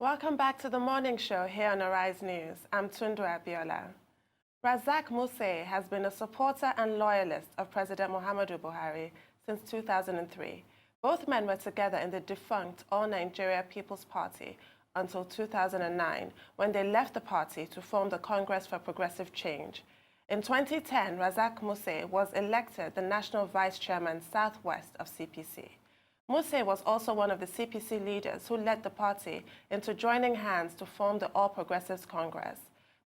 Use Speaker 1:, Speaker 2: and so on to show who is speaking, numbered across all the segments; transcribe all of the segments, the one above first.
Speaker 1: Welcome back to the morning show here on Arise News. I'm Tundu Abiola. RASAQ MUSE has been a supporter and loyalist of President Muhammadu Buhari since 2003. Both men were together in the defunct All Nigeria People's Party until 2009, when they left the party to form the Congress for Progressive Change. In 2010, RASAQ MUSE was elected the National Vice Chairman Southwest of CPC. Muse was also one of the CPC leaders who led the party into joining hands to form the All Progressives Congress.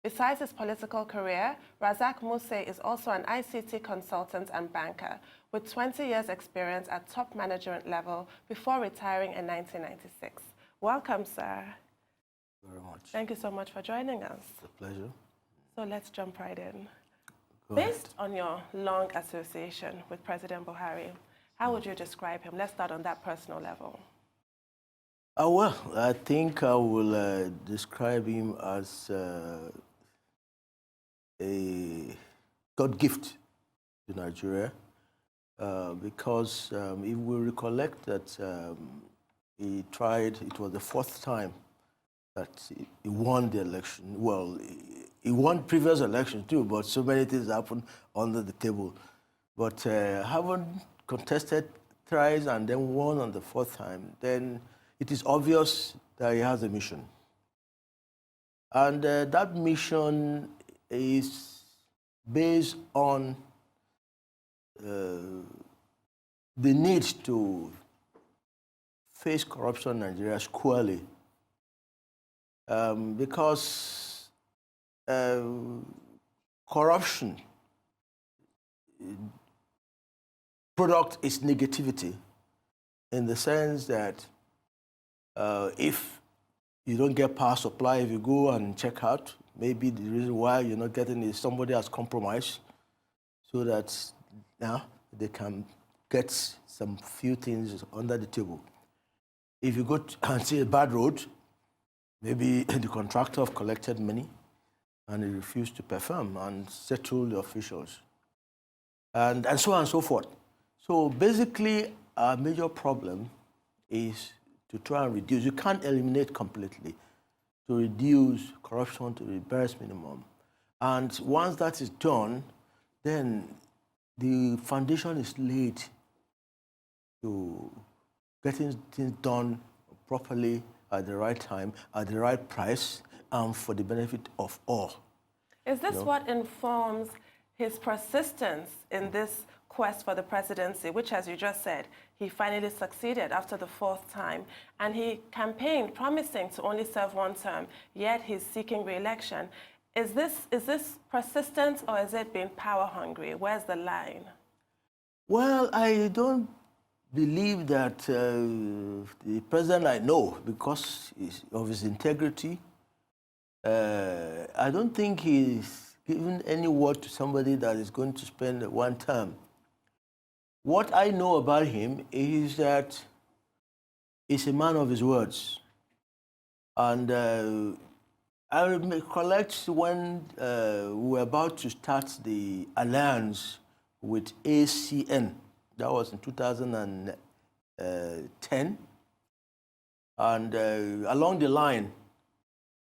Speaker 1: Besides his political career, RASAQ Muse is also an ICT consultant and banker with 20 years' experience at top management level before retiring in 1996. Welcome, sir.
Speaker 2: Very much.
Speaker 1: Thank you so much for joining us.
Speaker 2: It's a pleasure.
Speaker 1: So let's jump right in.
Speaker 2: Based
Speaker 1: on your long association with President Buhari, how would you describe him? Let's start on that personal level.
Speaker 2: Well, I think I will describe him as a God gift to Nigeria because if we recollect that he tried, it was the fourth time that he won the election. Well, he won previous elections too, but so many things happened under the table. But having contested thrice and then won on the fourth time, then it is obvious that he has a mission. And that mission is based on the need to face corruption in Nigeria squarely. Because corruption product is negativity in the sense that if you don't get power supply, if you go and check out, maybe the reason why you're not getting is somebody has compromised so that now they can get some few things under the table. If you go and see a bad road, maybe the contractor have collected money and he refused to perform and settle the officials, and so on and so forth. So basically, our major problem is to try and reduce. You can't eliminate completely. To reduce corruption to the barest minimum. And once that is done, then the foundation is laid to getting things done properly at the right time, at the right price, and for the benefit of all.
Speaker 1: Is this what informs his persistence in this quest for the presidency, which, as you just said, he finally succeeded after the fourth time, and he campaigned promising to only serve one term, yet he's seeking re-election. Is this persistence, or is it being power hungry? Where's the line?
Speaker 2: Well, I don't believe that the president I know, because of his integrity, I don't think he's given any word to somebody that is going to spend one term. What I know about him is that he's a man of his words. And I recollect when we were about to start the alliance with ACN. That was in 2010. And along the line,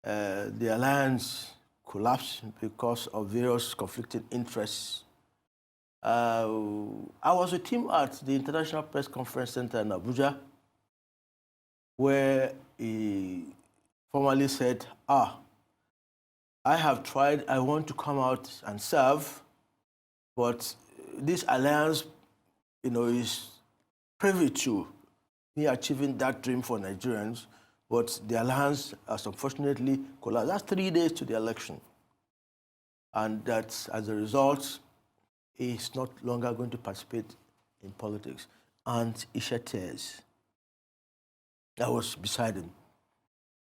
Speaker 2: the alliance collapsed because of various conflicting interests. I was with him at the International Press Conference Center in Abuja, where he formally said, I have tried, I want to come out and serve, but this alliance, is privy to me achieving that dream for Nigerians, but the alliance has unfortunately collapsed. That's 3 days to the election. And that, as a result, he's not longer going to participate in politics. And he shed tears. I was beside him.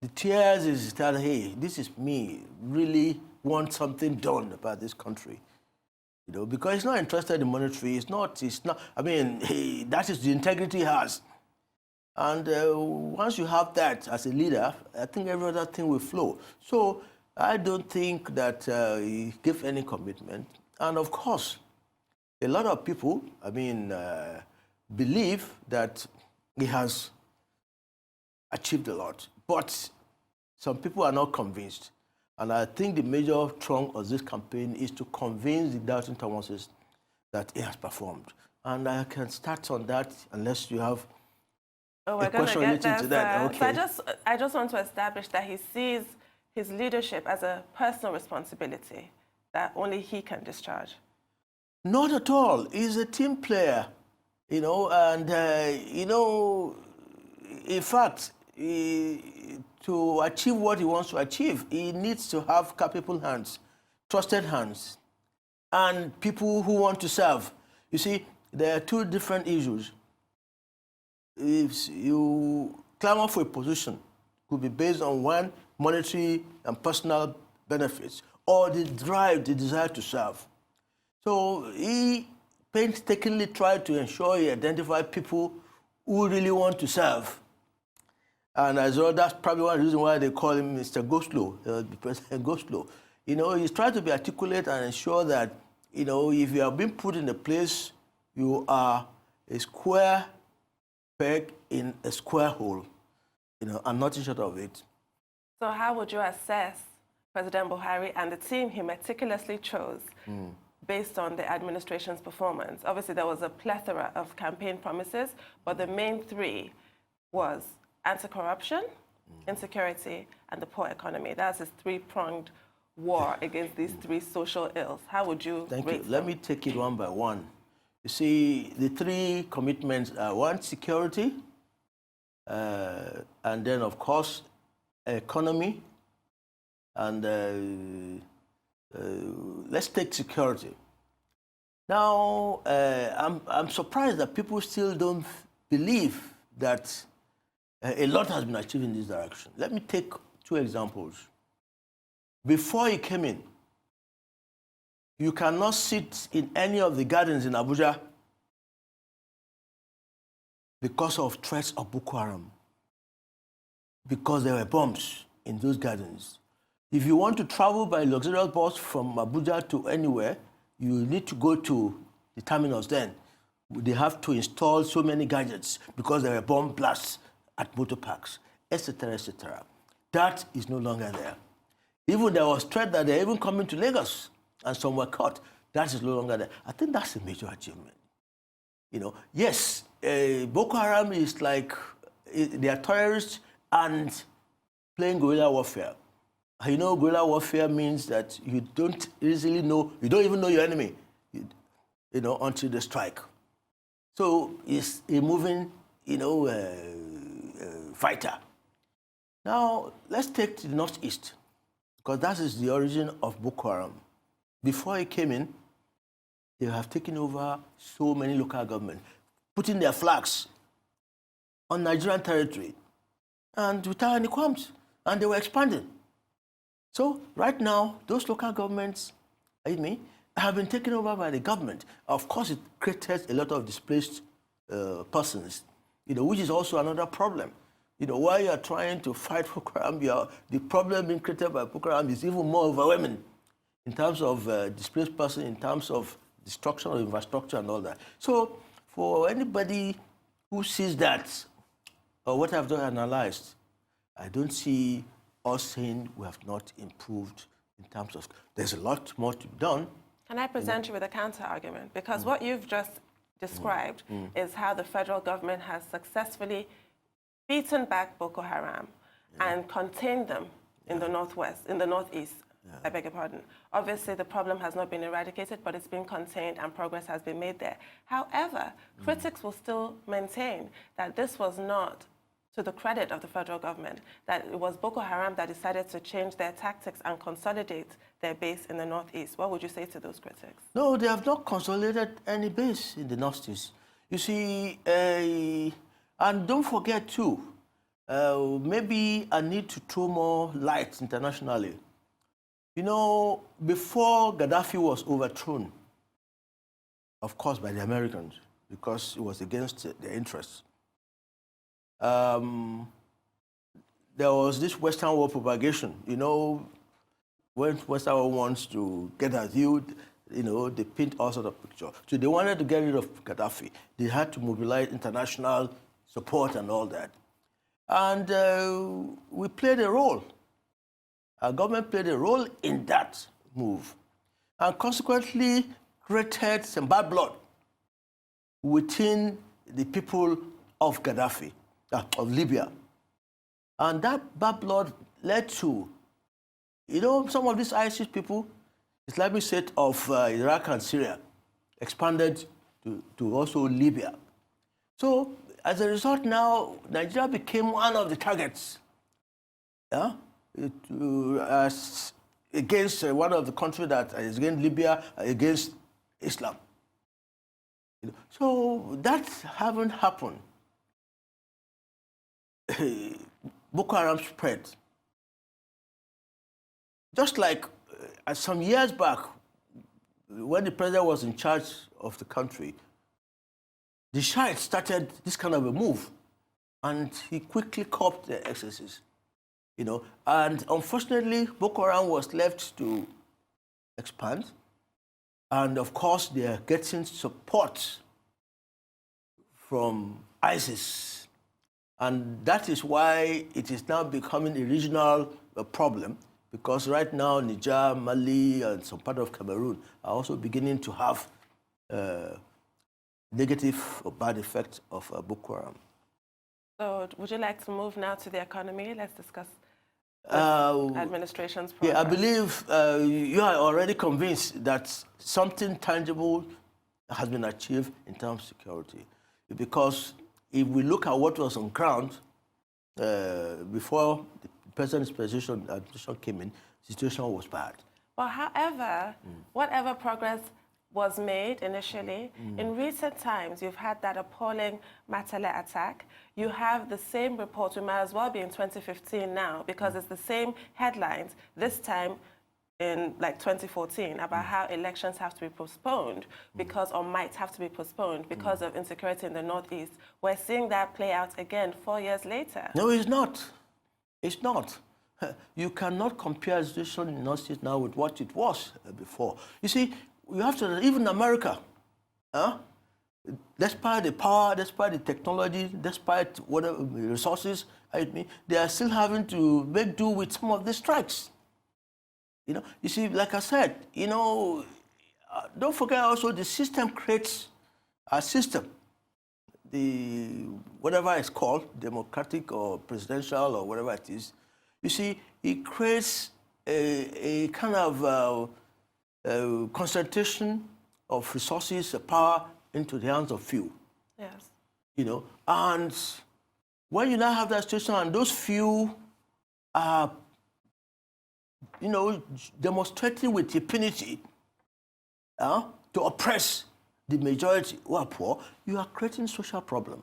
Speaker 2: The tears is that, hey, this is me, really want something done about this country. Because he's not interested in monetary, I mean, that is the integrity he has. And once you have that as a leader, I think every other thing will flow. So I don't think that he gave any commitment. And of course, a lot of people, believe that he has achieved a lot. But some people are not convinced. And I think the major trunk of this campaign is to convince the doubting Thomases that he has performed. And I can start on that unless you have a question related to that. Okay.
Speaker 1: So I just want to establish that he sees his leadership as a personal responsibility that only he can discharge.
Speaker 2: Not at all. He's a team player, you know, and, you know, in fact, to achieve what he wants to achieve, he needs to have capable hands, trusted hands, and people who want to serve. You see, there are two different issues. If you clamor for a position, it could be based on one, monetary and personal benefits, or the drive, the desire to serve. So he painstakingly tried to ensure he identified people who really want to serve. And as well, that's probably one reason why they call him Mr. Go-Slow, President Go-Slow. You know, he's trying to be articulate and ensure that, you know, if you have been put in a place, you are a square peg in a square hole, you know, and nothing short of it.
Speaker 1: So how would you assess President Buhari and the team he meticulously chose based on the administration's performance? Obviously, there was a plethora of campaign promises, but the main three was anti-corruption, insecurity, and the poor economy. That's his three-pronged war against these three social ills. How would you
Speaker 2: Thank
Speaker 1: rate
Speaker 2: you.
Speaker 1: them?
Speaker 2: Let me take it one by one. You see, the three commitments are one, security, and then, of course, economy, and let's take security. Now, I'm surprised that people still don't believe that a lot has been achieved in this direction. Let me take two examples. Before he came in, you cannot sit in any of the gardens in Abuja because of threats of Boko Haram, because there were bombs in those gardens. If you want to travel by luxurious bus from Abuja to anywhere, you need to go to the terminals then. They have to install so many gadgets because there were bomb blasts at motor parks, etc., etc. That is no longer there. Even there was threat that they're even coming to Lagos, and some were caught. That is no longer there. I think that's a major achievement. You know, yes, Boko Haram is like, they are terrorists and playing guerrilla warfare. You know, guerrilla warfare means that you don't easily know, you don't even know your enemy, you know, until they strike. So it's a moving, you know, fighter. Now, let's take the Northeast, because that is the origin of Boko Haram. Before he came in, they have taken over so many local governments, putting their flags on Nigerian territory, and without any qualms, and they were expanding. So right now, those local governments, have been taken over by the government. Of course, it created a lot of displaced persons, you know, which is also another problem. You know, while you are trying to fight Boko Haram, the problem being created by Boko Haram is even more overwhelming in terms of displaced person, in terms of destruction of infrastructure and all that. So for anybody who sees that, or what I've done analyzed, I don't see us saying we have not improved in terms of, there's a lot more to be done.
Speaker 1: Can I present you with a counter-argument? Because what you've just described is how the federal government has successfully beaten back Boko Haram and contained them in the northwest, in the northeast. I beg your pardon. Obviously, the problem has not been eradicated, but it's been contained and progress has been made there. However, critics will still maintain that this was not to the credit of the federal government, that it was Boko Haram that decided to change their tactics and consolidate their base in the northeast. What would you say to those critics?
Speaker 2: No, they have not consolidated any base in the northeast. You see, and don't forget too, maybe I need to throw more light internationally. You know, before Gaddafi was overthrown, of course by the Americans, because it was against their interests, there was this Western war propagation. You know, when Western war wants to get at you, you know, they paint all sorts of pictures. So they wanted to get rid of Gaddafi. They had to mobilize international support and all that. And we played a role. Our government played a role in that move and consequently created some bad blood within the people of Gaddafi, of Libya. And that bad blood led to, some of these ISIS people, Islamic State of Iraq and Syria, expanded to also Libya. So as a result now, Nigeria became one of the targets against one of the countries that is against Libya, against Islam. So that haven't happened. Boko Haram spread. Just like some years back, when the president was in charge of the country, the Shiites started this kind of a move, and he quickly copped the excesses. And unfortunately, Boko Haram was left to expand. And of course, they are getting support from ISIS. And that is why it is now becoming a regional problem, because right now, Niger, Mali, and some part of Cameroon are also beginning to have negative or bad effects of Boko Haram.
Speaker 1: So would you like to move now to the economy? Let's discuss administration's progress.
Speaker 2: Yeah, I believe you are already convinced that something tangible has been achieved in terms of security. Because if we look at what was on ground before the president's administration came in, the situation was bad.
Speaker 1: Well, however, whatever progress was made initially, in recent times, you've had that appalling Matale attack. You have the same report, we might as well be in 2015 now, because it's the same headlines, this time in like 2014, about how elections have to be postponed because, or might have to be postponed because of insecurity in the Northeast. We're seeing that play out again 4 years later.
Speaker 2: No, it's not. It's not. You cannot compare the situation in the Northeast now with what it was before. You see, you have to, even America, despite the power, despite the technology, despite whatever resources, they are still having to make do with some of the strikes. You see, like I said, don't forget also the system creates a system. Whatever it's called, democratic or presidential or whatever it is, you see, it creates a kind of concentration of resources, power into the hands of few.
Speaker 1: Yes.
Speaker 2: And when you now have that situation and those few are, demonstrating with impunity to oppress the majority who are poor, you are creating social problem.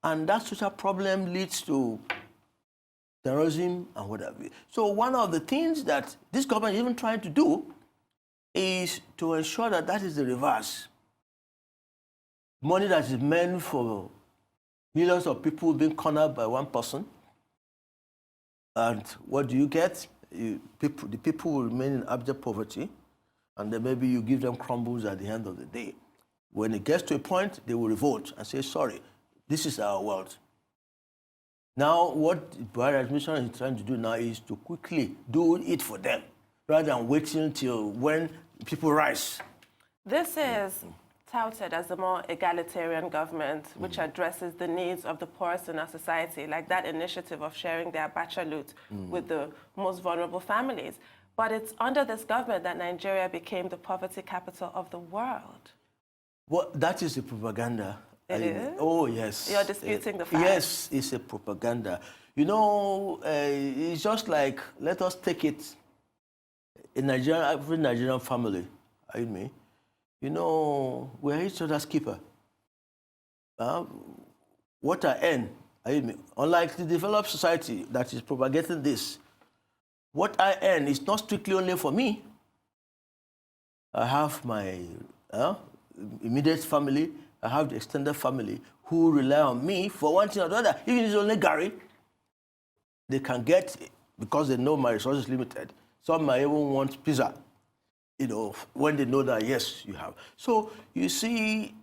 Speaker 2: And that social problem leads to terrorism and whatever. So one of the things that this government is even trying to do is to ensure that that is the reverse. Money that is meant for millions of people being cornered by one person. And what do you get? The people will remain in abject poverty, and then maybe you give them crumbles at the end of the day. When it gets to a point, they will revolt and say, sorry, this is our world. Now, what the Buhari administration is trying to do now is to quickly do it for them, rather than waiting until when people rise.
Speaker 1: This is touted as a more egalitarian government, which addresses the needs of the poorest in our society, like that initiative of sharing their abacha loot with the most vulnerable families. But it's under this government that Nigeria became the poverty capital of the world.
Speaker 2: Well, that is a propaganda.
Speaker 1: It is?
Speaker 2: Oh, yes.
Speaker 1: You're disputing the fact?
Speaker 2: Yes, it's a propaganda. It's just like, let us take it, every Nigerian family, we're each other's keeper. What I earn, unlike the developed society that is propagating this, what I earn is not strictly only for me. I have my immediate family, I have the extended family who rely on me for one thing or the other. Even if it's only Gary, they can get, because they know my resources limited. Some might even want pizza, when they know that, yes, you have. So, you see,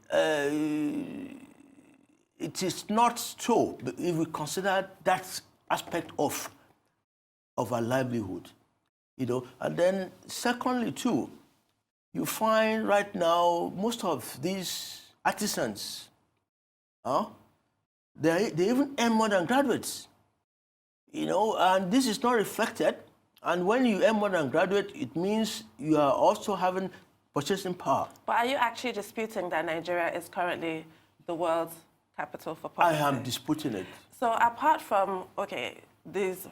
Speaker 2: it is not so, if we consider that aspect of of our livelihood, And then secondly, too, you find right now most of these artisans, they even earn more than graduates, and this is not reflected. And when you earn more than graduate, it means you are also having purchasing power.
Speaker 1: But are you actually disputing that Nigeria is currently the world's capital for poverty?
Speaker 2: I am disputing it.
Speaker 1: So apart from, these...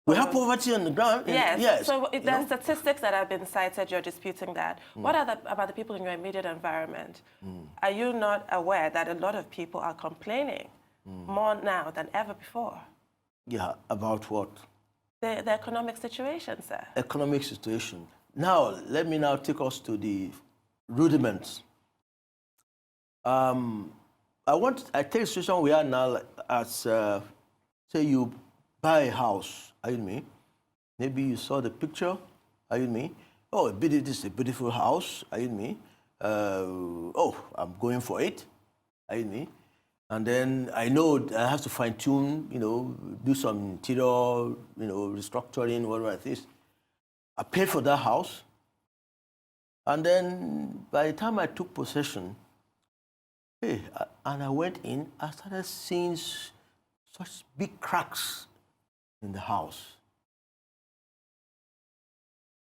Speaker 2: We have poverty on the ground.
Speaker 1: Yes.
Speaker 2: Yes.
Speaker 1: So there are statistics that have been cited. You're disputing that. What are about the people in your immediate environment? Are you not aware that a lot of people are complaining more now than ever before?
Speaker 2: Yeah, about what?
Speaker 1: The economic situation, sir.
Speaker 2: Economic situation. Now, let me now take us to the rudiments. I take a situation we are now as, say you buy a house, are you with me? Maybe you saw the picture, are you with me? Oh, this is a beautiful house, are you with me? I'm going for it, are you with me? And then I know I have to fine tune, do some interior, restructuring, whatever it is. I paid for that house. And then by the time I took possession, and I went in, I started seeing such big cracks in the house.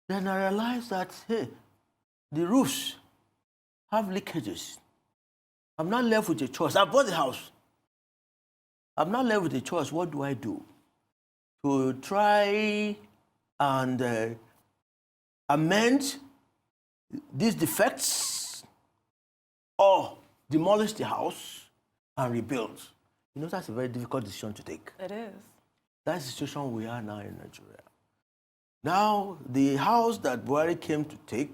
Speaker 2: Then I realized that, the roofs have leakages. I'm not left with a choice. I bought the house. I'm not left with a choice. What do I do? To try and amend these defects or demolish the house and rebuild. That's a very difficult decision to take.
Speaker 1: It is.
Speaker 2: That's the situation we are now in Nigeria. Now, the house that Buhari came to take,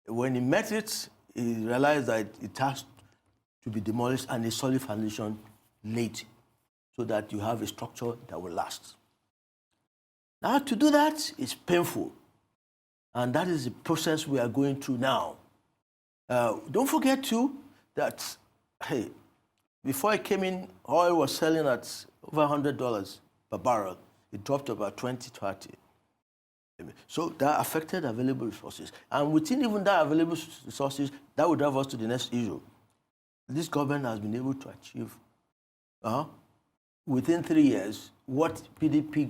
Speaker 2: when he met it, he realized that it has to be demolished and a solid foundation laid so that you have a structure that will last. Now, to do that is painful. And that is the process we are going through now. Don't forget, too, that, before I came in, oil was selling at over $100 per barrel. It dropped to about 20, 30. So that affected available resources. And within even that available resources, that would drive us to the next issue. This government has been able to achieve, within 3 years, what PDP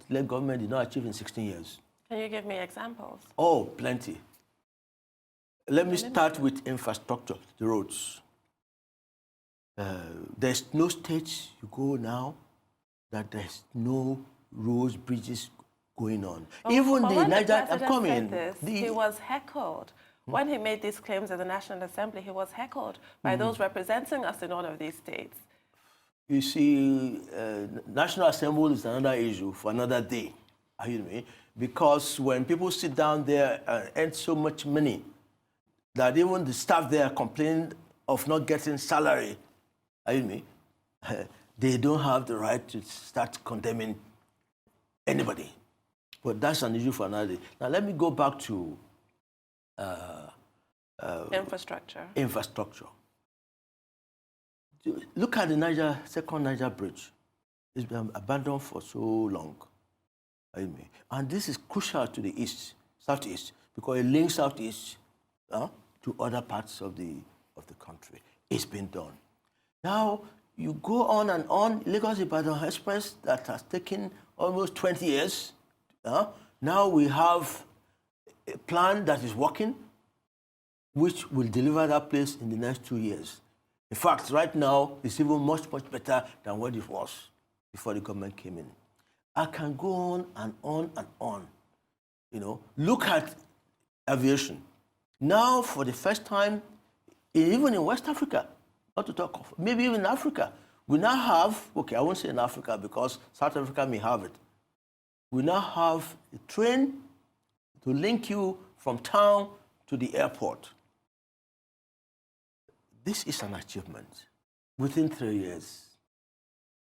Speaker 2: led government did not achieve in 16 years.
Speaker 1: Can you give me examples?
Speaker 2: Oh, plenty. Let me start with infrastructure, the roads. There's no state you go now that there's no roads, bridges going on. Even the Niger, I'm coming.
Speaker 1: He was heckled. When he made these claims in the National Assembly, he was heckled by those representing us in all of these states.
Speaker 2: You see, National Assembly is another issue for another day. Are you with me? Because when people sit down there and earn so much money that even the staff there complain of not getting salary, are you with me? They don't have the right to start condemning anybody. But that's an issue for another day. Now, let me go back to
Speaker 1: infrastructure.
Speaker 2: Infrastructure. Look at the second Niger bridge. It's been abandoned for so long. And this is crucial to the southeast, because it links southeast to other parts of the country. It's been done. Now, you go on and on. Lagos-Ibadan Express that has taken almost 20 years. Now we have a plan that is working, which will deliver that place in the next 2 years. In fact, right now, it's even much, much better than what it was before the government came in. I can go on and on and on. Look at aviation. Now, for the first time, even in West Africa, not to talk of, maybe even in Africa, we now have, I won't say in Africa because South Africa may have it. We now have a train to link you from town to the airport. This is an achievement within 3 years.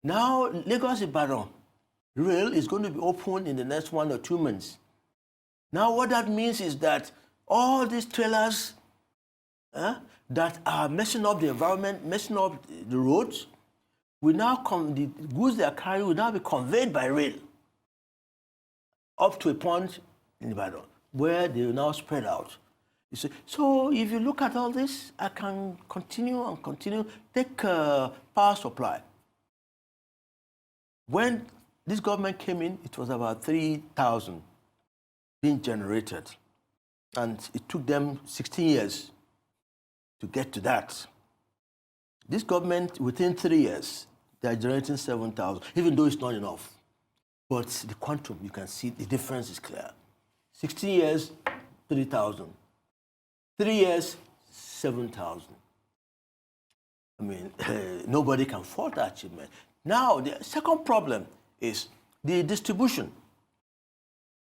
Speaker 2: Now, Lagos-Ibadan rail is going to be open in the next 1 or 2 months. Now, what that means is that all these trailers that are messing up the environment, messing up the roads, will now the goods they are carrying will now be conveyed by rail. up to a point in Ibadan where they will now spread out. You see, so if you look at all this, I can continue and continue. Take power supply. When this government came in, it was about 3,000 being generated. And it took them 16 years to get to that. This government, within 3 years, they are generating 7,000, even though it's not enough. But the quantum, you can see the difference is clear. 16 years, 3,000. 3 years, 7,000. I mean, nobody can fault that achievement. Now, the second problem is the distribution.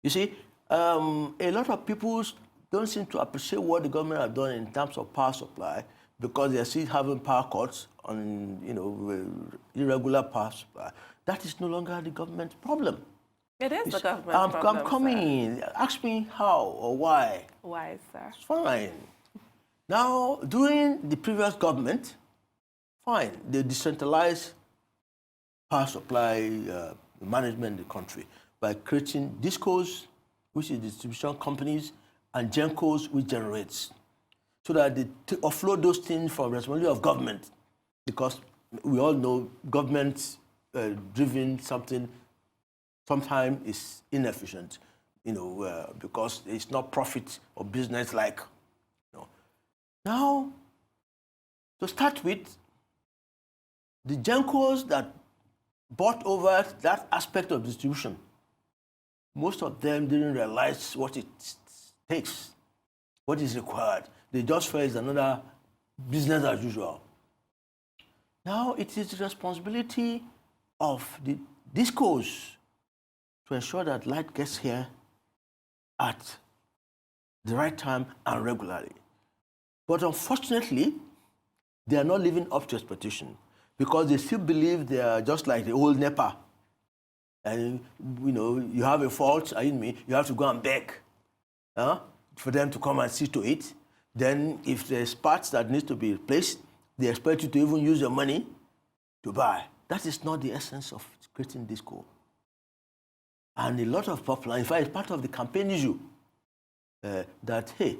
Speaker 2: You see, a lot of people don't seem to appreciate what the government have done in terms of power supply because they are still having power cuts on, irregular power supply. That is no longer the government's problem.
Speaker 1: It is the government's problem,
Speaker 2: I'm coming. Sir. Ask me how or why.
Speaker 1: Why, sir?
Speaker 2: It's fine. Now, during the previous government, fine, they decentralized power supply management in the country by creating DISCOs, which is distribution companies, and GENCOs, which generates, so that they offload those things from responsibility of government, because we all know government-driven something sometimes is inefficient, because it's not profit or business-like. Now, to start with, the GENCOs that bought over that aspect of distribution, most of them didn't realize what it takes, what is required. They just felt it's another business as usual. Now it is the responsibility of the DISCOs to ensure that light gets here at the right time and regularly. But unfortunately, they are not living up to expectation because they still believe they are just like the old NEPA. And, you have a fault, you have to go and beg for them to come and see to it. Then if there's parts that need to be replaced, they expect you to even use your money to buy. That is not the essence of creating DISCO. And a lot of popular, in fact, it's part of the campaign issue that, hey,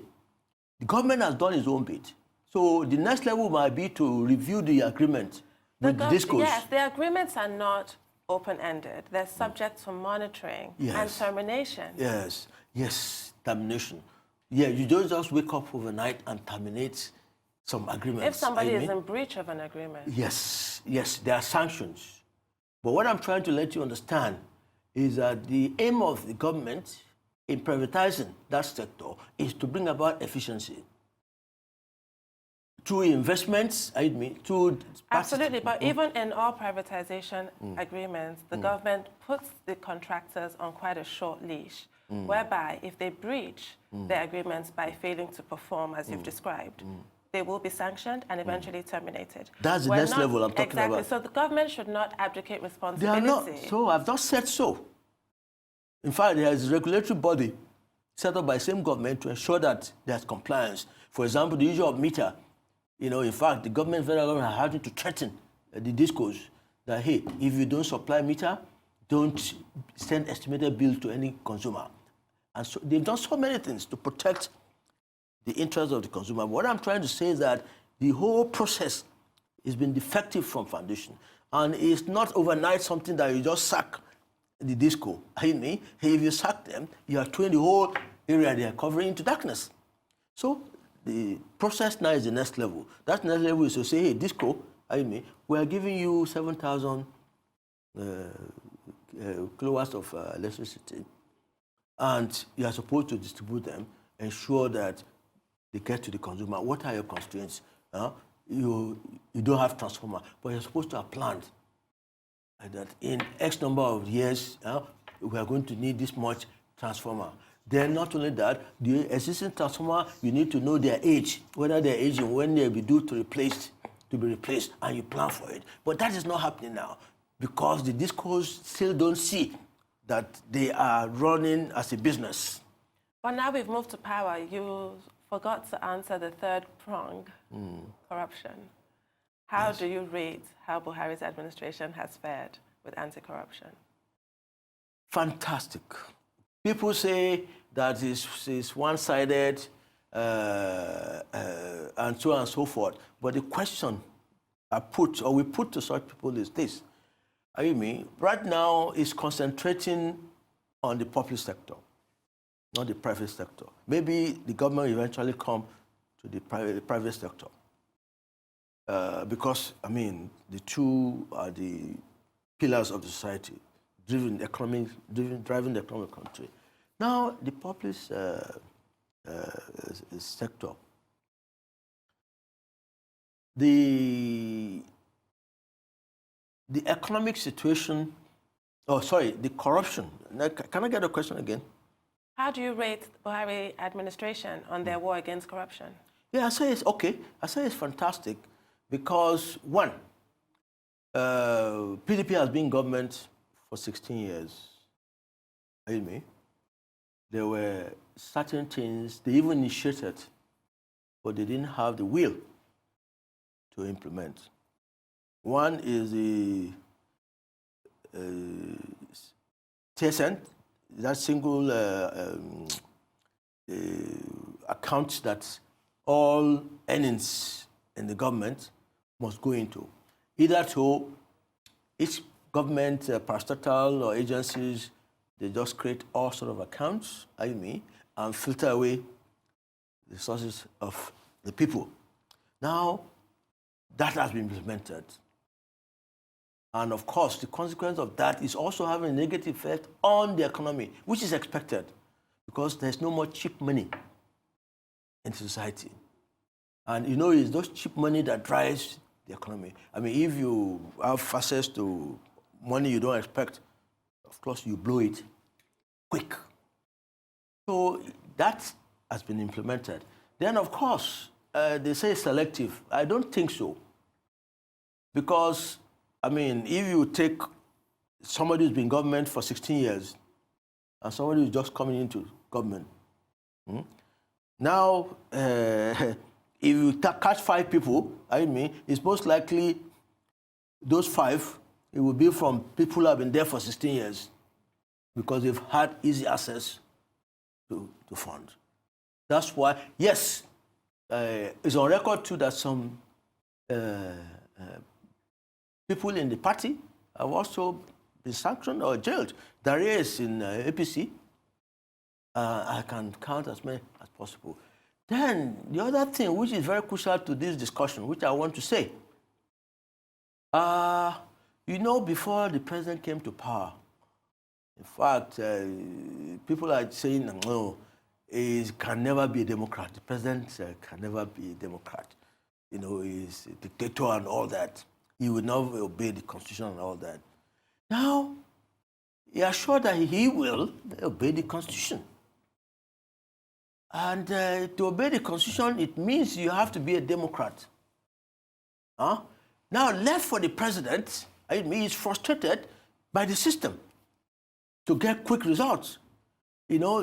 Speaker 2: the government has done its own bit. So the next level might be to review the agreement with the DISCOs.
Speaker 1: Yes, the agreements are not open-ended. They're subject to monitoring and termination.
Speaker 2: Yes, termination. Yeah, you don't just wake up overnight and terminate some agreements.
Speaker 1: If somebody is in breach of an agreement.
Speaker 2: Yes, there are sanctions. But what I'm trying to let you understand is that the aim of the government in privatizing that sector is to bring about efficiency. Through investments, through...
Speaker 1: Absolutely, but even in all privatization agreements, the government puts the contractors on quite a short leash, whereby if they breach their agreements by failing to perform, as you've described, they will be sanctioned and eventually terminated.
Speaker 2: That's the next level I'm talking about.
Speaker 1: Exactly, so the government should not abdicate responsibility.
Speaker 2: They are not. So I've just said so. In fact, there is a regulatory body set up by the same government to ensure that there's compliance. For example, the issue of meter. In fact, the federal government are having to threaten the DISCOs that, hey, if you don't supply meter, don't send estimated bill to any consumer. And so they've done so many things to protect the interests of the consumer. But what I'm trying to say is that the whole process has been defective from foundation. And it's not overnight something that you just sack the DISCO. Hey, if you sack them, you are throwing the whole area they are covering into darkness. So the process now is the next level. That next level is to say, hey, DISCO, we are giving you 7,000 kilowatts of electricity, and you are supposed to distribute them, ensure that they get to the consumer. What are your constraints? You don't have transformer, but you're supposed to have planned that in X number of years, we are going to need this much transformer. Then not only that, the existing transformer, you need to know their age, whether they're aging, when they'll be due to be replaced, and you plan for it. But that is not happening now because the DISCOs still don't see that they are running as a business.
Speaker 1: But now we've moved to power. You forgot to answer the third prong, corruption. How do you rate how Buhari's administration has fared with anti-corruption?
Speaker 2: Fantastic. people say that it's one-sided and so on and so forth. But the question we put to such people is this. I mean, right now is concentrating on the public sector, not the private sector. Maybe the government will eventually come to the private sector. Because, I mean, the two are the pillars of the society, driving the economic country. Now, the public sector, the economic situation, the corruption. Can I get a question again?
Speaker 1: How do you rate the Buhari administration on their war against corruption?
Speaker 2: Yeah, I say it's okay. I say it's fantastic because, one, PDP has been in government for 16 years. Are you with me? There were certain things they even initiated, but they didn't have the will to implement. One is the assent, that single account that all earnings in the government must go into. Either to each government parastatal or agencies, they just create all sort of accounts, and filter away the sources of the people. Now, that has been implemented. And of course, the consequence of that is also having a negative effect on the economy, which is expected because there's no more cheap money in society. And it's those cheap money that drives the economy. I mean, if you have access to money you don't expect, of course, you blow it quick. So that has been implemented. Then, of course, they say selective. I don't think so. Because, I mean, if you take somebody who's been in government for 16 years and somebody who's just coming into government, now, if you catch 5 people, it's most likely those 5, it will be from people who have been there for 16 years because they've had easy access to funds. That's why, yes, it's on record too that some people in the party have also been sanctioned or jailed. There is in APC. I can count as many as possible. Then the other thing, which is very crucial to this discussion, which I want to say, before the president came to power, in fact, people are saying, no, he can never be a Democrat. The president can never be a Democrat. He's a dictator and all that. He will never obey the Constitution and all that. Now, he assured that he will obey the Constitution. And to obey the Constitution, it means you have to be a Democrat. Now, left for the president, he's frustrated by the system to get quick results.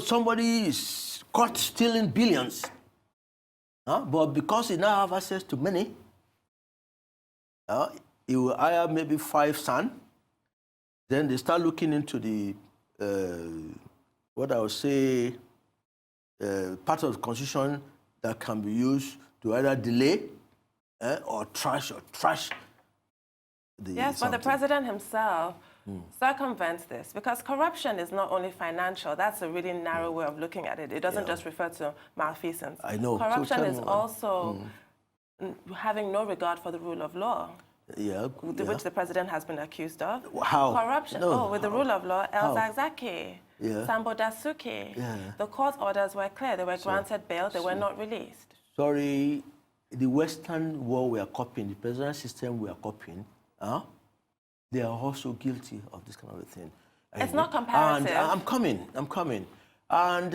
Speaker 2: Somebody is caught stealing billions. But because he now has access to money, he will hire maybe 5 sons. Then they start looking into the, what I would say, part of the Constitution that can be used to either delay or trash the
Speaker 1: Yes, but the president himself circumvents this because corruption is not only financial. That's a really narrow way of looking at it. It doesn't just refer to malfeasance.
Speaker 2: I know.
Speaker 1: Corruption is also having no regard for the rule of law. Which the president has been accused of.
Speaker 2: How?
Speaker 1: Corruption. With the rule of law, El-Zakzaky, Sambo Dasuki. The court orders were clear. They were granted bail. They were not released.
Speaker 2: Sorry, the Western world we are copying, the presidential system we are copying, they are also guilty of this kind of a thing.
Speaker 1: It's not comparative.
Speaker 2: And I'm coming. And,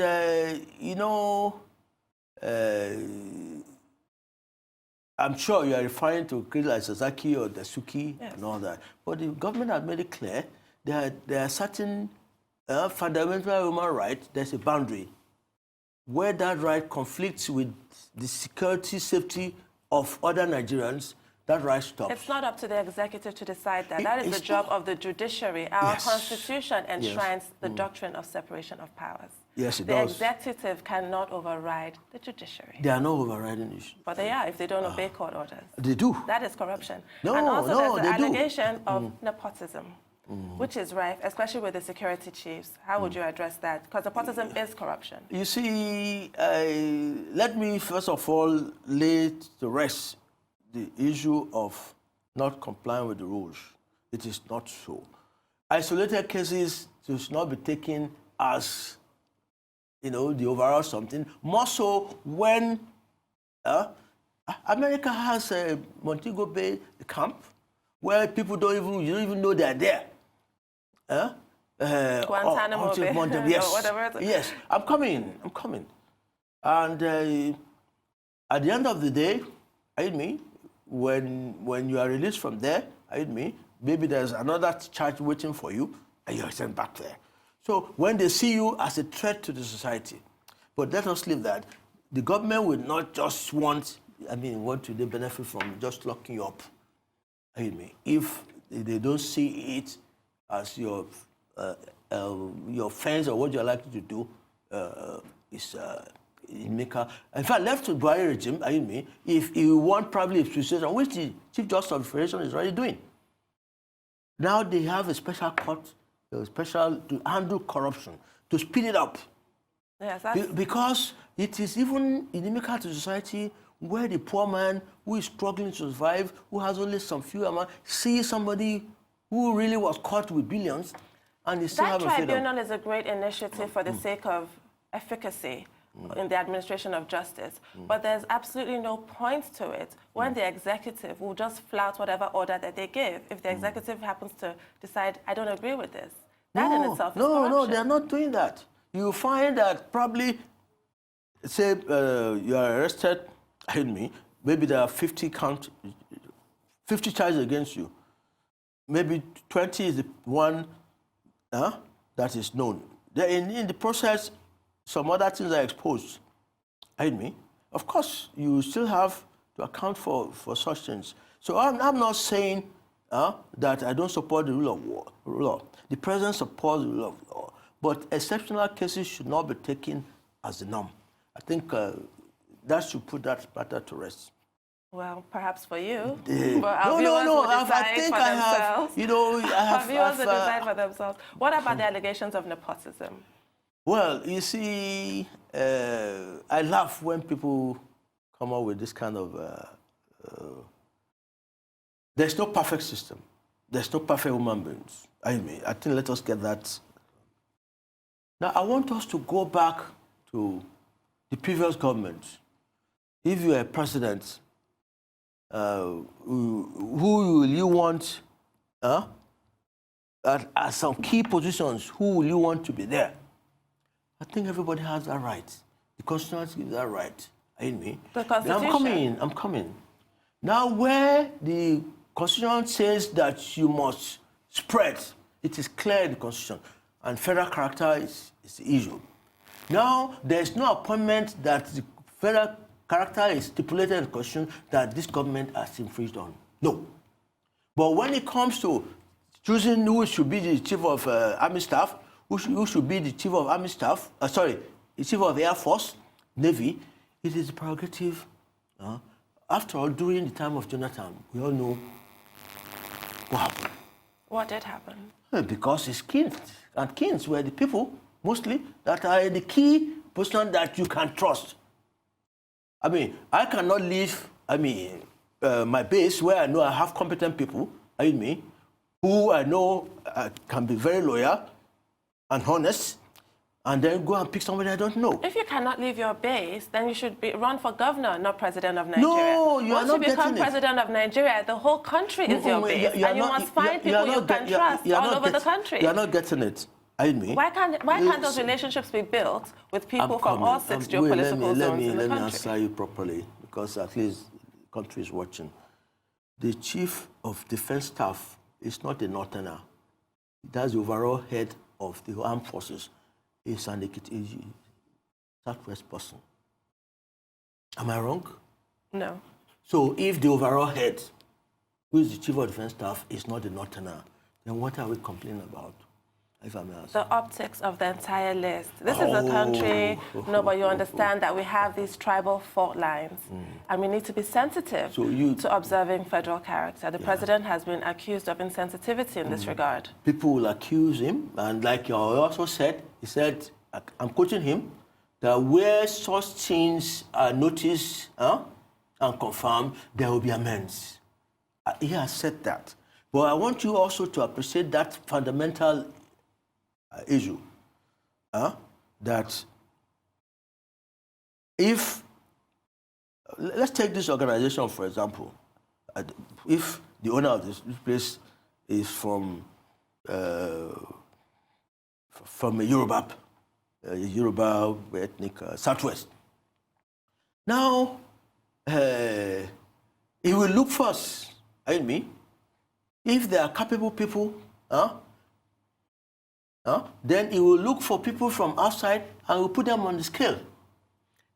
Speaker 2: I'm sure you are referring to cases like Sasaki or Dasuki and all that. But the government has made it clear there are certain fundamental human rights. There's a boundary where that right conflicts with the security, safety of other Nigerians. that right stops.
Speaker 1: It's not up to the executive to decide that. That is the job of the judiciary. Our Constitution enshrines the doctrine of separation of powers.
Speaker 2: Yes, it
Speaker 1: the
Speaker 2: does.
Speaker 1: executive cannot override the judiciary.
Speaker 2: They are not overriding issues.
Speaker 1: But they are if they don't obey court orders.
Speaker 2: They do.
Speaker 1: That is corruption.
Speaker 2: No,
Speaker 1: and also
Speaker 2: no,
Speaker 1: there's the
Speaker 2: they
Speaker 1: allegation of nepotism, which is rife, especially with the security chiefs. How would you address that? Because nepotism is corruption.
Speaker 2: You see, let me first of all lay to rest the issue of not complying with the rules. It is not so. Isolated cases should not be taken as, the overall something. More so when America has a Montego Bay camp where people you don't even know they're there.
Speaker 1: Guantanamo Bay.
Speaker 2: Yes,
Speaker 1: or whatever.
Speaker 2: yes. I'm coming. And at the end of the day, when you are released from there, maybe there's another charge waiting for you, and you're sent back there. So when they see you as a threat to the society, but let us leave that. The government will not just want to benefit from just locking you up. If they don't see it as your offense or what you're likely to do in fact, left to Buhari regime, if you want probably a precision, which the Chief Justice of the Federation is already doing. Now they have a special court, to handle corruption, to speed it up.
Speaker 1: Yes,
Speaker 2: because it is even inimical to society where the poor man who is struggling to survive, who has only some few amount, sees somebody who really was caught with billions, and they still have a freedom.
Speaker 1: That tribunal is a great initiative for the sake of efficacy in the administration of justice. But there's absolutely no point to it when the executive will just flout whatever order that they give. If the executive happens to decide, I don't agree with this, that in itself is corruption.
Speaker 2: No, they're not doing that. You find that probably, say you are arrested, maybe there are 50 charges against you. Maybe 20 is the one that is known. In the process, some other things are exposed. Of course, you still have to account for such things. So I'm not saying that I don't support the rule of law. The president supports the rule of law. But exceptional cases should not be taken as the norm. I think that should put that matter to rest.
Speaker 1: Well, perhaps for you.
Speaker 2: But
Speaker 1: our viewers will decide for themselves. Our viewers will decide for themselves. What about the allegations of nepotism?
Speaker 2: Well, you see, I laugh when people come up with this kind of... there's no perfect system. There's no perfect human beings. I think let us get that. Now, I want us to go back to the previous government. If you're a president, who will you want at some key positions? Who will you want to be there? I think everybody has that right. The Constitution gives that right. The Constitution? I'm coming. Now, where the Constitution says that you must spread, it is clear in the Constitution, and federal character is the issue. Now, there's no appointment that the federal character is stipulated in the Constitution that this government has infringed on. No. But when it comes to choosing who should be the chief of army staff, who should be the chief of army staff, the chief of Air Force, Navy, it is a prerogative. After all, during the time of Jonathan, we all know what happened. What did happen? Because his kins and kins were the people, mostly, that are the key person that you can trust. I cannot leave, my base where I know I have competent people, who I know can be very loyal and honest, and then go and pick somebody I don't know. If you cannot leave your base, then you should run for governor, not president of Nigeria. No, you are not getting it. Once you become president of Nigeria, the whole country is your base, and you must find people you can trust all over the country. You are not getting it. Why can't those relationships be built with people from all 6 geopolitical zones in the country? Let me answer you properly, because at least the country is watching. The chief of defense staff is not a northerner. That's the overall head of the armed forces. Is an Southwest person. Am I wrong? No. So if the overall head who is the chief of defense staff, is not a northerner, then what are we complaining about? If I may ask.
Speaker 1: The optics of the entire list. This is a country, no, but you understand that we have these tribal fault lines, and we need to be sensitive to observing federal character. The president has been accused of insensitivity in this regard.
Speaker 2: People will accuse him, and like you also said, he said, I'm quoting him, that where such things are noticed and confirmed, there will be amends. He has said that. But I want you also to appreciate that fundamental issue, that if, let's take this organization for example, if the owner of this place is from a Yoruba ethnic Southwest, now he will look first, if there are capable people, then he will look for people from outside and will put them on the scale.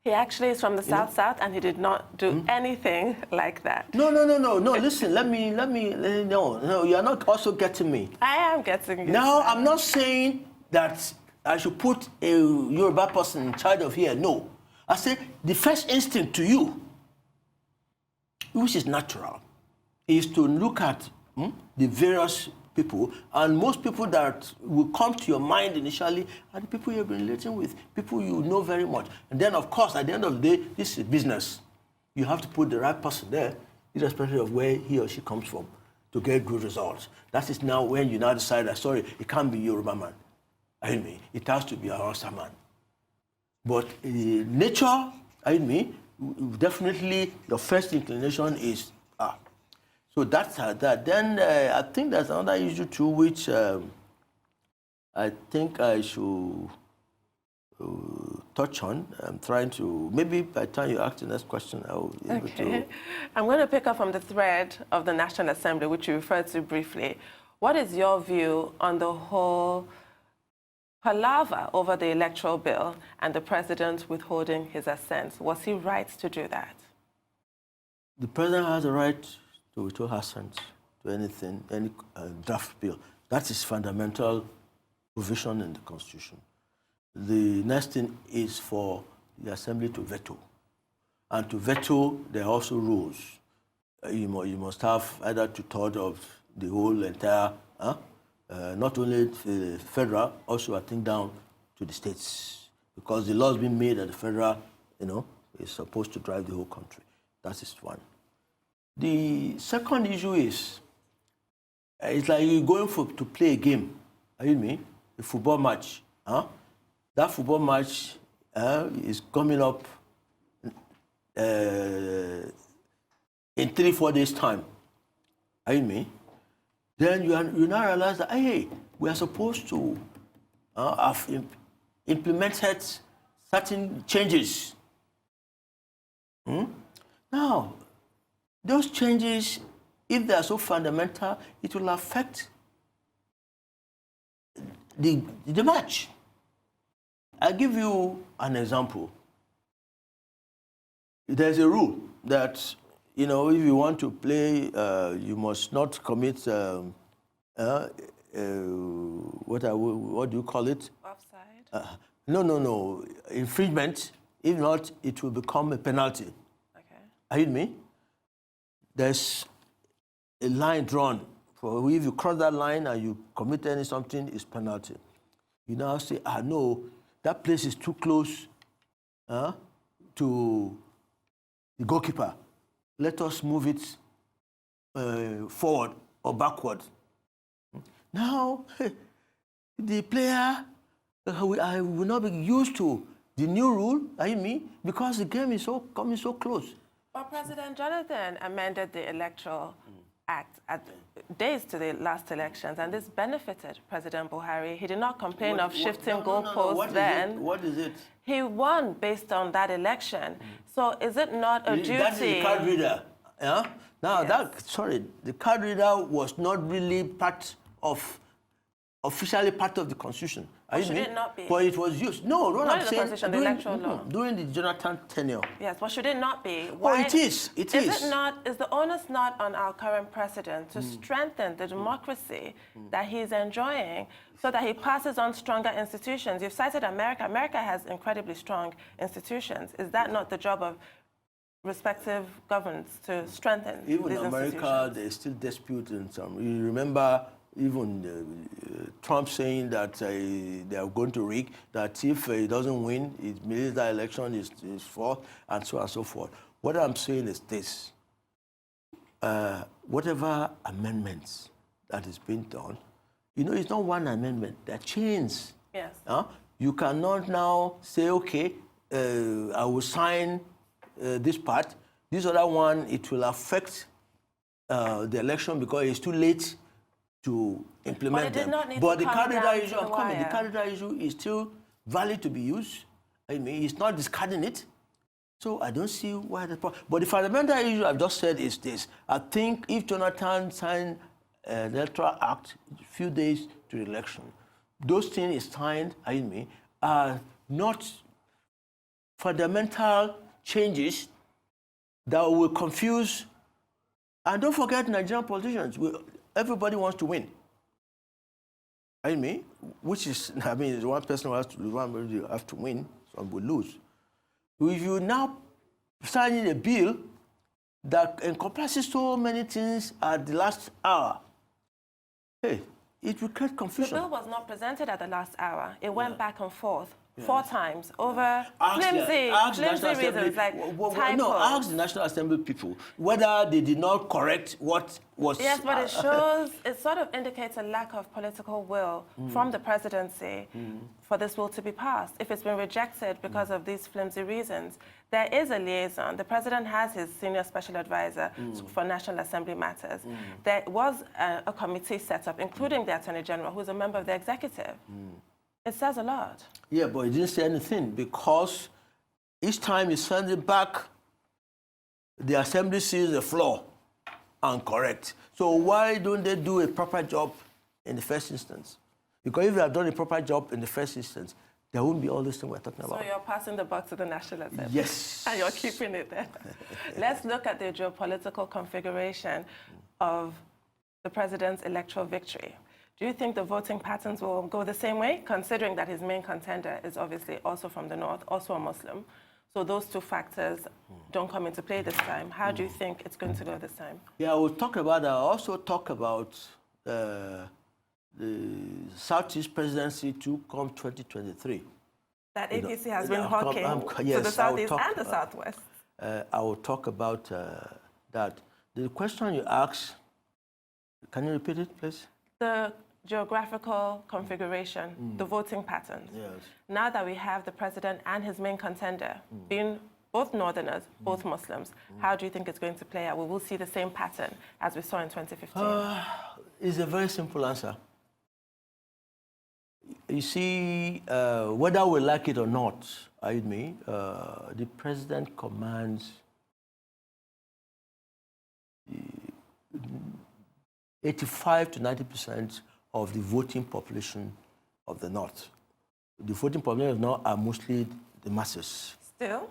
Speaker 1: He actually is from the South, and he did not do anything like that.
Speaker 2: No. Listen, let me. No, you are not also getting me.
Speaker 1: I am getting you.
Speaker 2: Now, I'm not saying that I should put a Yoruba person in charge of here. No. I say the first instinct to you, which is natural, is to look at the various people, and most people that will come to your mind initially are the people you've been relating with, people you know very much. And then, of course, at the end of the day, this is business. You have to put the right person there, irrespective of where he or she comes from, to get good results. That is now when you now decide that, sorry, it can't be Yoruba man. It has to be a Hausa man. But nature, definitely your first inclination is, So that's that. Then I think there's another issue too, which I think I should touch on. I'm trying to, maybe by the time you ask the next question, I will be able to.
Speaker 1: I'm going to pick up from the thread of the National Assembly, which you referred to briefly. What is your view on the whole palaver over the electoral bill and the president withholding his assent? Was he right to do that?
Speaker 2: The president has a right to withhold assent to anything, any draft bill. That is fundamental provision in the Constitution. The next thing is for the Assembly to veto. And to veto, there are also rules. You must have either 2/3 of the whole entire, not only the federal, also I think down to the states. Because the laws being made at the federal, is supposed to drive the whole country. That is one. The second issue is, it's like you're going to play a game, a football match. That football match is coming up in 3-4 days' time. Then you now realize that, hey, we are supposed to have implemented certain changes. Now, those changes, if they are so fundamental, it will affect the match. I'll give you an example. There's a rule that, if you want to play, you must not commit, what do you call it?
Speaker 1: Offside?
Speaker 2: No. Infringement. If not, it will become a penalty.
Speaker 1: Okay.
Speaker 2: Are you with me? There's a line drawn. For if you cross that line and you commit something, it's penalty. You now say, no, that place is too close to the goalkeeper. Let us move it forward or backward. Now, the player I will not be used to the new rule, because the game is coming so close.
Speaker 1: Well, President Jonathan amended the Electoral Act at days to the last elections, and this benefited President Buhari. He did not complain of shifting goalposts then.
Speaker 2: What is it?
Speaker 1: He won based on that election. So is it not a duty?
Speaker 2: That is the card reader. Now,
Speaker 1: yes.
Speaker 2: the card reader was not really part of officially part of the Constitution.
Speaker 1: Should it not be?
Speaker 2: But it was used. No, what
Speaker 1: Not
Speaker 2: I'm
Speaker 1: in the
Speaker 2: saying,
Speaker 1: Constitution, the electoral law.
Speaker 2: during the Jonathan tenure.
Speaker 1: Yes, but should it not be?
Speaker 2: Why? Oh, it is. It is.
Speaker 1: Is the onus not on our current president to strengthen the democracy that he's enjoying so that he passes on stronger institutions? You've cited America. America has incredibly strong institutions. Is that not the job of respective governments to strengthen
Speaker 2: Even
Speaker 1: these
Speaker 2: in America,
Speaker 1: institutions?
Speaker 2: there's still dispute in some. You remember even Trump saying that they are going to rig, that if he doesn't win, it means that election is fault, and so on and so forth. What I'm saying is this. Whatever amendments that is being done, it's not one amendment. There are chains.
Speaker 1: Yes.
Speaker 2: You cannot now say, okay, I will sign this part. This other one, it will affect the election because it's too late to implement them. But the candidate issue, I'm coming. The candidate issue is still valid to be used. I mean, it's not discarding it. So I don't see why the problem. But the fundamental issue I've just said is this. I think if Jonathan signed the Electoral Act a few days to the election, those things is signed, are not fundamental changes that will confuse. And don't forget Nigerian politicians. Everybody wants to win. Which is, one person who has to lose, one will have to win, some will lose. If you now sign in a bill that encompasses so many things at the last hour, hey, it will create confusion.
Speaker 1: The bill was not presented at the last hour. It went back and forth. 4 times over flimsy reasons like typos.
Speaker 2: No, ask the National Assembly people whether they did not correct what was...
Speaker 1: Yes, but it shows, it sort of indicates a lack of political will from the presidency for this bill to be passed. If it's been rejected because of these flimsy reasons, there is a liaison. The president has his senior special advisor for National Assembly matters. There was a committee set up, including the Attorney General, who's a member of the executive. It says a lot.
Speaker 2: Yeah, but it didn't say anything because each time you send it back, the assembly sees the flaw and correct. So why don't they do a proper job in the first instance? Because if they have done a proper job in the first instance, there won't be all this thing we're talking about.
Speaker 1: So you're passing the buck to the National Assembly?
Speaker 2: Yes.
Speaker 1: And you're keeping it there. Let's look at the geopolitical configuration of the president's electoral victory. Do you think the voting patterns will go the same way, considering that his main contender is obviously also from the north, also a Muslim? So those 2 factors don't come into play this time. How do you think it's going to go this time? Yeah,
Speaker 2: I will talk about that. I'll also talk about the Southeast presidency to come 2023.
Speaker 1: That APC has been hawking to the Southeast and the Southwest.
Speaker 2: I will talk about that. The question you asked, can you repeat it, please?
Speaker 1: The geographical configuration, the voting patterns.
Speaker 2: Yes.
Speaker 1: Now that we have the president and his main contender being both northerners, both Muslims, how do you think it's going to play out? We will see the same pattern as we saw in 2015.
Speaker 2: It's a very simple answer. You see, whether we like it or not, the president commands 85 to 90% of the voting population of the North. The voting population of the North are mostly the masses.
Speaker 1: Still?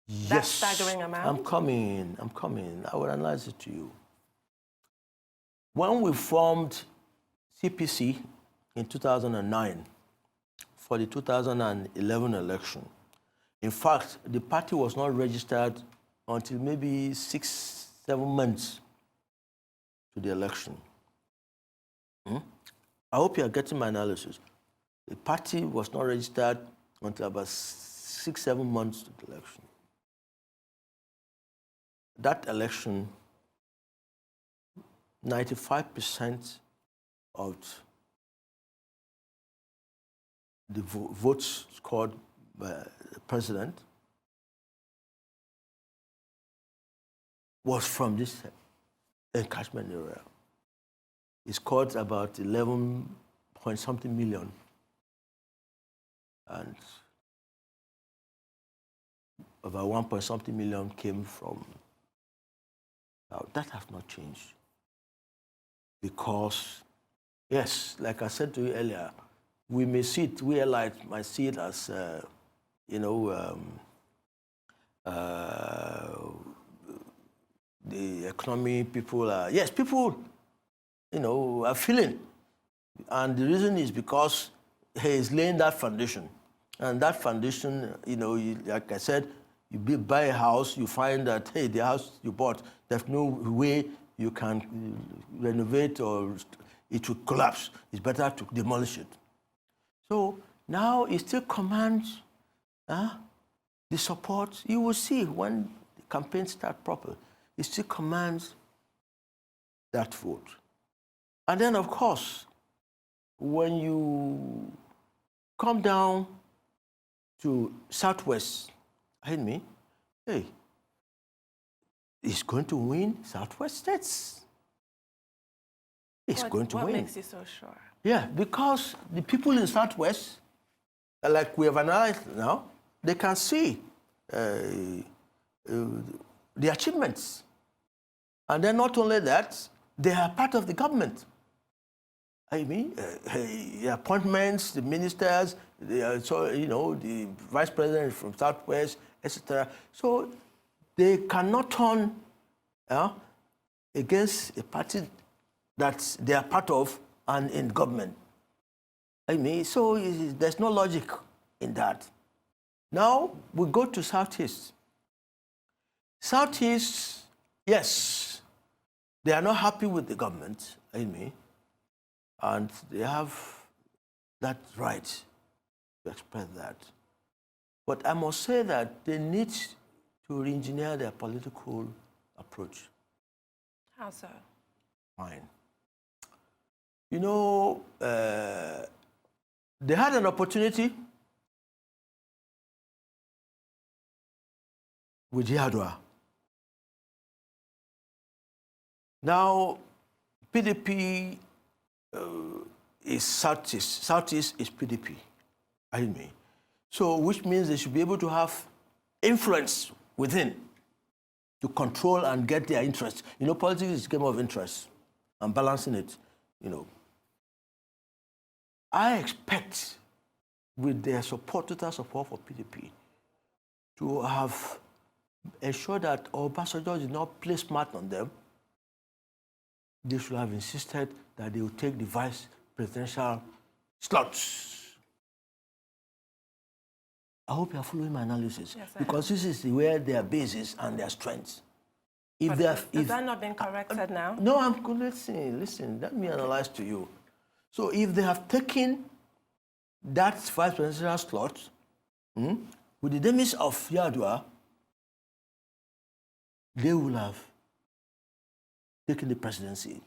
Speaker 2: Yes.
Speaker 1: That staggering amount?
Speaker 2: I'm coming. I will analyze it to you. When we formed CPC in 2009 for the 2011 election, in fact, the party was not registered until maybe 6-7 months to the election. I hope you are getting my analysis. The party was not registered until about 6-7 months to the election. That election, 95% of the votes scored by the president was from this catchment area. He scored about 11-point-something million. And about 1-point-something million came from... Now, that has not changed because yes, like I said to you earlier, we may see it, we allies might see it as, you know, the economy people are, yes, people, you know, are feeling. And the reason is because he is laying that foundation. And that foundation, you know, like I said, you buy a house, you find that, hey, the house you bought, there's no way you can renovate or it will collapse. It's better to demolish it. So now it still commands the support. You will see when the campaign starts proper, it still commands that vote. And then, of course, when you come down to Southwest, hey, he's going to win Southwest states. He's going to win.
Speaker 1: What makes you so sure?
Speaker 2: Yeah, because the people in Southwest, like we have analyzed now, they can see the achievements. And then not only that, they are part of the government. The appointments, the ministers, the vice president from Southwest, etc. So they cannot turn against a party that they are part of and in government. So there's no logic in that. Now we go to Southeast. Southeast, yes, they are not happy with the government, and they have that right to express that. But I must say that they need to re-engineer their political approach.
Speaker 1: How so?
Speaker 2: Fine. You know, they had an opportunity with Yadwa. Now, PDP is Southeast. Southeast is PDP, So, which means they should be able to have influence within to control and get their interests. You know, politics is a game of interest and balancing it, I expect with their support, total support for PDP, to have ensured that Obasanjo did not play smart on them. They should have insisted that they would take the vice presidential slots. I hope you are following my analysis.
Speaker 1: Yes,
Speaker 2: because this is where their bases and their strengths.
Speaker 1: Has that not been corrected now?
Speaker 2: No, I'm good. Listen, let me analyze to you. So if they have taken that vice presidential slot with the demise of Yadwa, they will have taken the presidency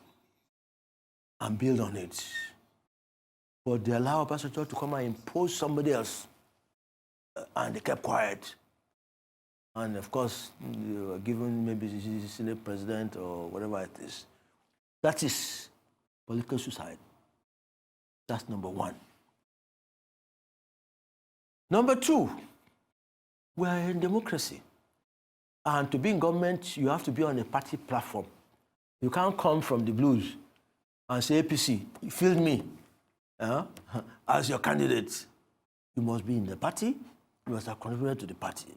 Speaker 2: and build on it. But they allow Obasanjo to come and impose somebody else, and they kept quiet. And of course, they were given maybe the Senate president or whatever it is. That is political suicide. That's number one. Number two, we are in democracy. And to be in government, you have to be on a party platform. You can't come from the blues and say, APC, field me as your candidate. You must be in the party. You must have contributed to the party.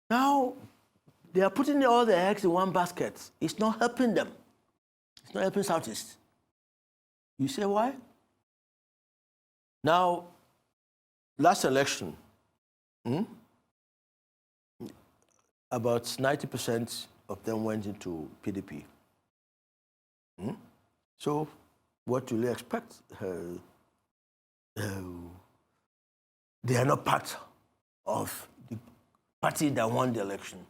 Speaker 2: Now, they are putting all their eggs in one basket. It's not helping them. It's not helping Southeast. You say why? Now, last election, about 90% of them went into PDP. So, what do you expect? They are not part of the party that won the election.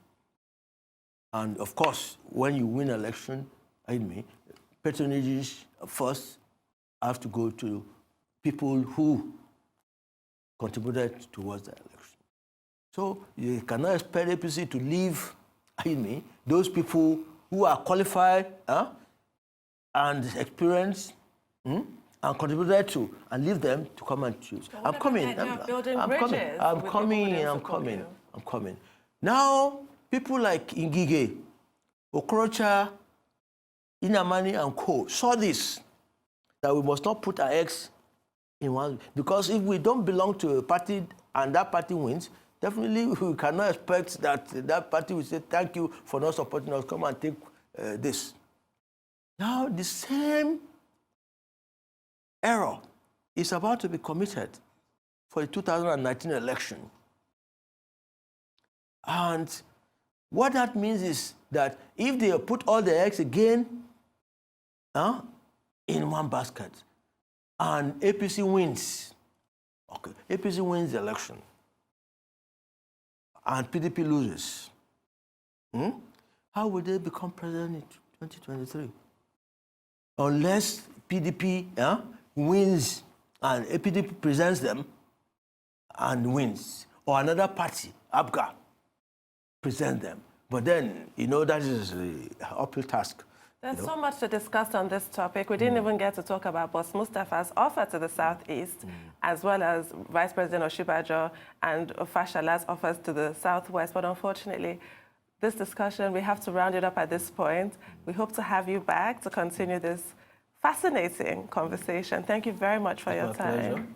Speaker 2: And of course, when you win an election, patronages first have to go to people who contributed towards the election. So you cannot expect APC to leave those people who are qualified and experienced and contributed to, and leave them to come and choose. I'm coming. I'm coming. Now, people like Ngige, Okorocha, Inamani, and Co. saw this that we must not put our eggs in one, because if we don't belong to a party and that party wins, definitely we cannot expect that that party will say, thank you for not supporting us, come and take this. Now, the same error is about to be committed for the 2019 election. And what that means is that if they put all the eggs again in one basket, and APC wins, okay, APC wins the election, and PDP loses, how will they become president in 2023? Unless PDP wins and PDP presents them and wins, or another party, APGA, present them. But then, that is an uphill task.
Speaker 1: There's so much to discuss on this topic. We didn't even get to talk about Boss Mustafa's offer to the Southeast, as well as Vice President Oshibajo and Ofashala's offers to the Southwest. But unfortunately, this discussion, we have to round it up at this point. We hope to have you back to continue this fascinating conversation. Thank you very much for your time.
Speaker 2: Pleasure.